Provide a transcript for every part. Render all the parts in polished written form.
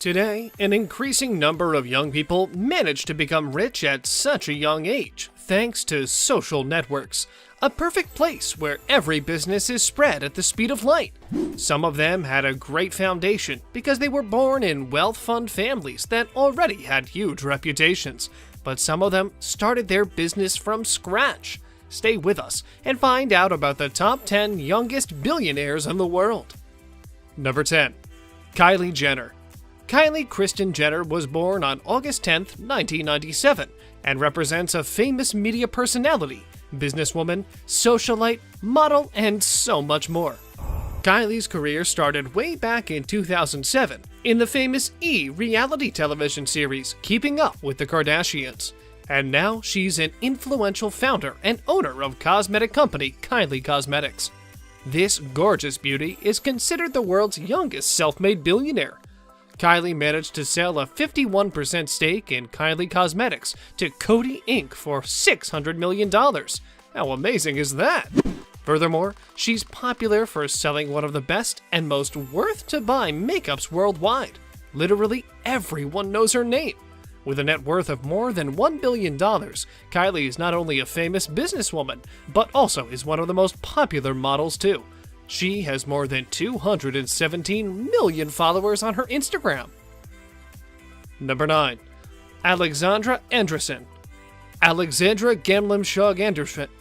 Today, an increasing number of young people manage to become rich at such a young age, thanks to social networks, a perfect place where every business is spread at the speed of light. Some of them had a great foundation because they were born in wealth-fund families that already had huge reputations, but some of them started their business from scratch. Stay with us and find out about the top 10 youngest billionaires in the world. Number 10. Kylie Jenner. Kylie Kristen Jenner was born on August 10, 1997, and represents a famous media personality, businesswoman, socialite, model, and so much more. Kylie's career started way back in 2007 in the famous reality television series Keeping Up with the Kardashians. And now she's an influential founder and owner of cosmetic company Kylie Cosmetics. This gorgeous beauty is considered the world's youngest self-made billionaire. Kylie managed to sell a 51% stake in Kylie Cosmetics to Coty Inc. for $600 million. How amazing is that? Furthermore, she's popular for selling one of the best and most worth-to-buy makeups worldwide. Literally everyone knows her name. With a net worth of more than $1 billion, Kylie is not only a famous businesswoman, but also is one of the most popular models too. She has more than 217 million followers on her Instagram. Number 9. Alexandra Anderson. Alexandra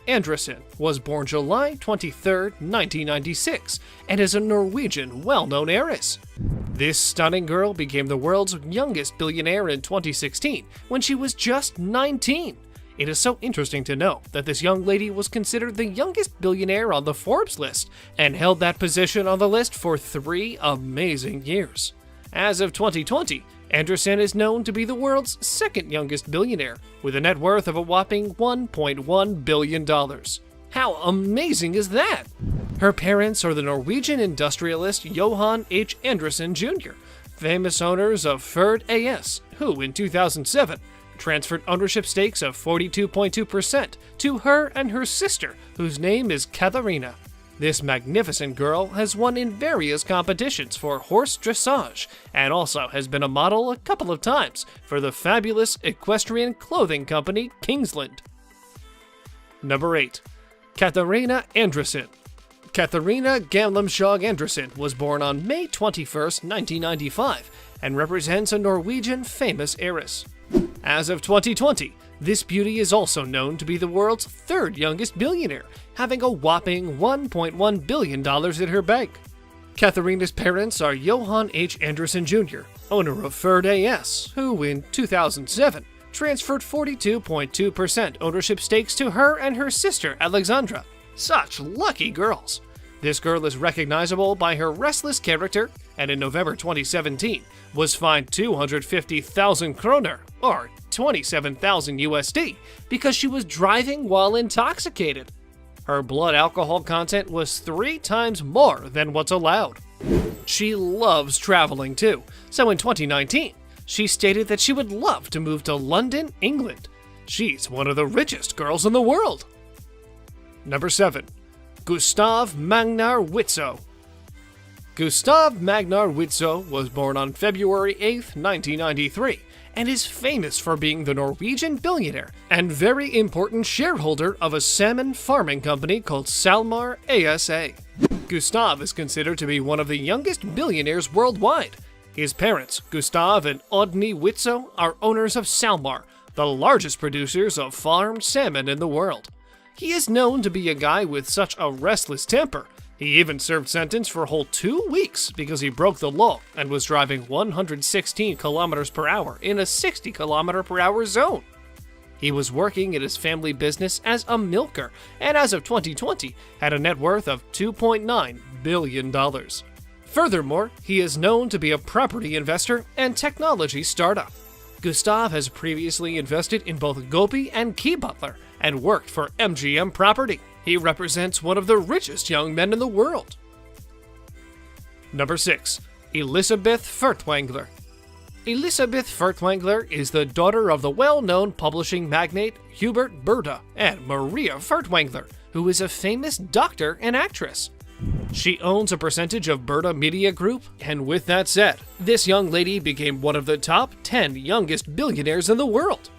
Anderson was born July 23, 1996, and is a Norwegian well-known heiress. This stunning girl became the world's youngest billionaire in 2016 when she was just 19. It is so interesting to know that this young lady was considered the youngest billionaire on the Forbes list and held that position on the list for 3 amazing years. As of 2020, Anderson is known to be the world's second youngest billionaire, with a net worth of a whopping $1.1 billion. How amazing is that? Her parents are the Norwegian industrialist Johan H. Anderson Jr., famous owners of Ferd AS, who in 2007 transferred ownership stakes of 42.2% to her and her sister, whose name is Katharina. This magnificent girl has won in various competitions for horse dressage and also has been a model a couple of times for the fabulous equestrian clothing company Kingsland. Number 8. Katharina Anderson. Katharina Anderson was born on May 21, 1995, and represents a Norwegian famous heiress. As of 2020, this beauty is also known to be the world's third youngest billionaire, having a whopping $1.1 billion in her bank. Katharina's parents are Johan H. Anderson Jr., owner of Ferd AS, who in 2007 transferred 42.2% ownership stakes to her and her sister Alexandra. Such lucky girls! This girl is recognizable by her restless character, and in November 2017 was fined 250,000 kroner, or 27,000 USD, because she was driving while intoxicated. Her blood alcohol content was 3 times more than what's allowed. She loves traveling too, so in 2019, she stated that she would love to move to London, England. She's one of the richest girls in the world. Number 7. Gustaf Magnusson. Gustaf Magnusson was born on February 8, 1993, and is famous for being the Norwegian billionaire and very important shareholder of a salmon farming company called SalMar ASA. Gustaf is considered to be one of the youngest billionaires worldwide. His parents, Gustaf and Oddny Witzøe, are owners of SalMar, the largest producers of farmed salmon in the world. He is known to be a guy with such a restless temper. He even served sentence for a whole 2 weeks because he broke the law and was driving 116 kilometers per hour in a 60 kilometer per hour zone. He was working in his family business as a milker, and as of 2020, had a net worth of $2.9 billion. Furthermore, he is known to be a property investor and technology startup. Gustaf has previously invested in both Godoy and Key Butler, and worked for MGM Property. He represents one of the richest young men in the world. Number 6. Elisabeth Ferringler. Elisabeth Ferringler is the daughter of the well-known publishing magnate Hubert Burda and Maria Ferringler, who is a famous doctor and actress. She owns a percentage of Berta Media Group, and with that said, this young lady became one of the top 10 youngest billionaires in the world.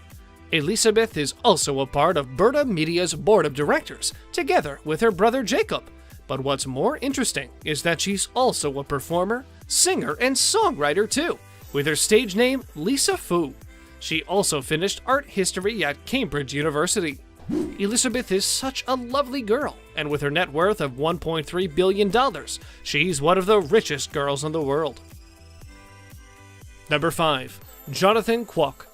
Elizabeth is also a part of Berta Media's board of directors, together with her brother Jacob. But what's more interesting is that she's also a performer, singer, and songwriter too, with her stage name Lisa Fu. She also finished art history at Cambridge University. Elizabeth is such a lovely girl, and with her net worth of $1.3 billion, she's one of the richest girls in the world. Number 5. Jonathan Kwok.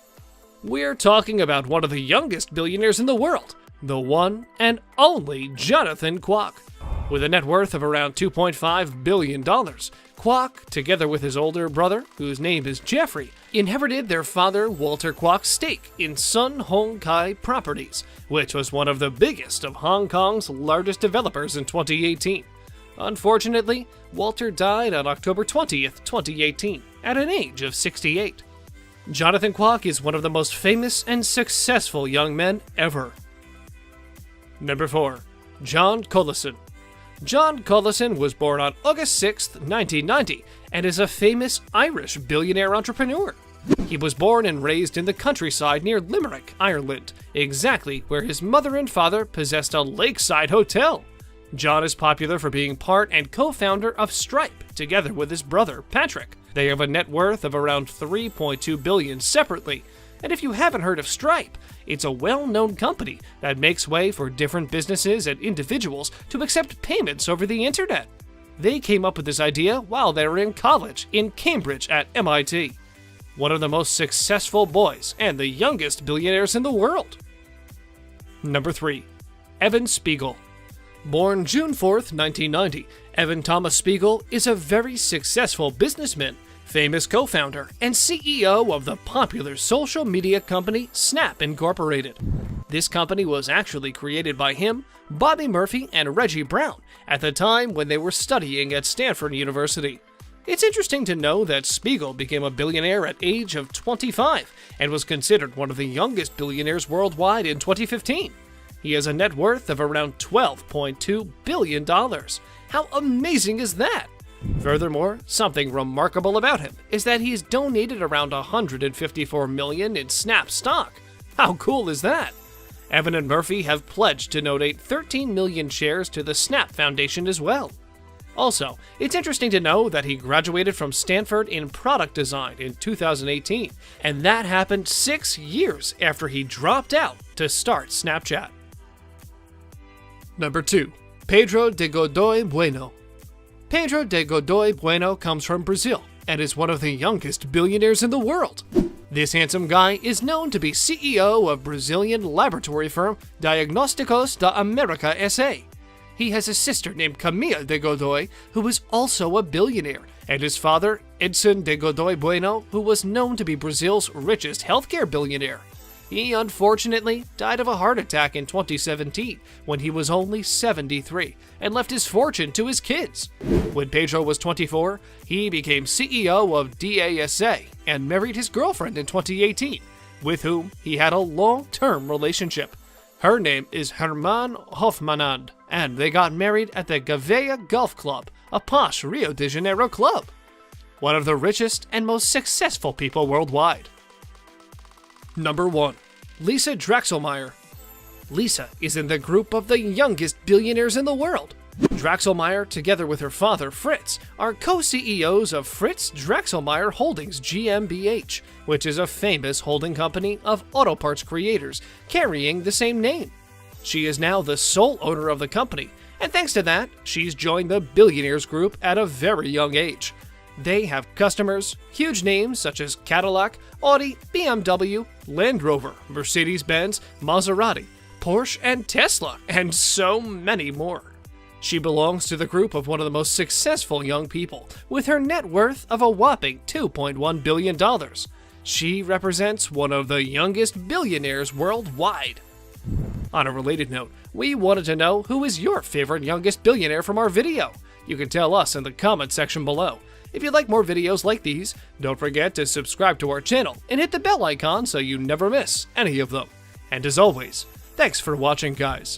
We're talking about one of the youngest billionaires in the world, the one and only Jonathan Kwok. With a net worth of around $2.5 billion, Kwok, together with his older brother, whose name is Jeffrey, inherited their father Walter Kwok's stake in Sun Hung Kai Properties, which was one of the biggest of Hong Kong's largest developers in 2018. Unfortunately, Walter died on October 20th, 2018, at an age of 68. Jonathan Kwok is one of the most famous and successful young men ever. Number 4. John Collison. John Collison was born on August 6, 1990, and is a famous Irish billionaire entrepreneur. He was born and raised in the countryside near Limerick, Ireland, exactly where his mother and father possessed a lakeside hotel. John is popular for being part and co-founder of Stripe, together with his brother, Patrick. They have a net worth of around $3.2 billion separately. And if you haven't heard of Stripe, it's a well-known company that makes way for different businesses and individuals to accept payments over the internet. They came up with this idea while they were in college in Cambridge at MIT. One of the most successful boys and the youngest billionaires in the world. Number 3. Evan Spiegel. Born June 4th, 1990, Evan Thomas Spiegel is a very successful businessman, famous co-founder, and CEO of the popular social media company Snap Incorporated. This company was actually created by him, Bobby Murphy, and Reggie Brown at the time when they were studying at Stanford University. It's interesting to know that Spiegel became a billionaire at age of 25 and was considered one of the youngest billionaires worldwide in 2015. He has a net worth of around $12.2 billion. How amazing is that? Furthermore, something remarkable about him is that he's donated around $154 million in Snap stock. How cool is that? Evan and Murphy have pledged to donate 13 million shares to the Snap Foundation as well. Also, it's interesting to know that he graduated from Stanford in product design in 2018, and that happened 6 years after he dropped out to start Snapchat. Number 2. Pedro de Godoy Bueno. Pedro de Godoy Bueno comes from Brazil and is one of the youngest billionaires in the world. This handsome guy is known to be CEO of Brazilian laboratory firm Diagnósticos da América S.A. He has a sister named Camila de Godoy, who is also a billionaire, and his father, Edson de Godoy Bueno, who was known to be Brazil's richest healthcare billionaire. He unfortunately died of a heart attack in 2017 when he was only 73 and left his fortune to his kids. When Pedro was 24, he became CEO of DASA and married his girlfriend in 2018, with whom he had a long-term relationship. Her name is Herman Hofmanand, and they got married at the Gavea Golf Club, a posh Rio de Janeiro club. One of the richest and most successful people worldwide. Number 1. Lisa Drexler. Lisa is in the group of the youngest billionaires in the world. Drexler, together with her father Fritz, are co-CEOs of Fritz Drexler Holdings GmbH, which is a famous holding company of auto parts creators carrying the same name. She is now the sole owner of the company, and thanks to that, she's joined the Billionaires group at a very young age. They have customers, huge names such as Cadillac, Audi, BMW, Land Rover, Mercedes-Benz, Maserati, Porsche, and Tesla, and so many more. She belongs to the group of one of the most successful young people, with her net worth of a whopping $2.1 billion. She represents one of the youngest billionaires worldwide. On a related note, we wanted to know who is your favorite youngest billionaire from our video. You can tell us in the comment section below. If you'd like more videos like these, don't forget to subscribe to our channel and hit the bell icon so you never miss any of them. And as always, thanks for watching, guys.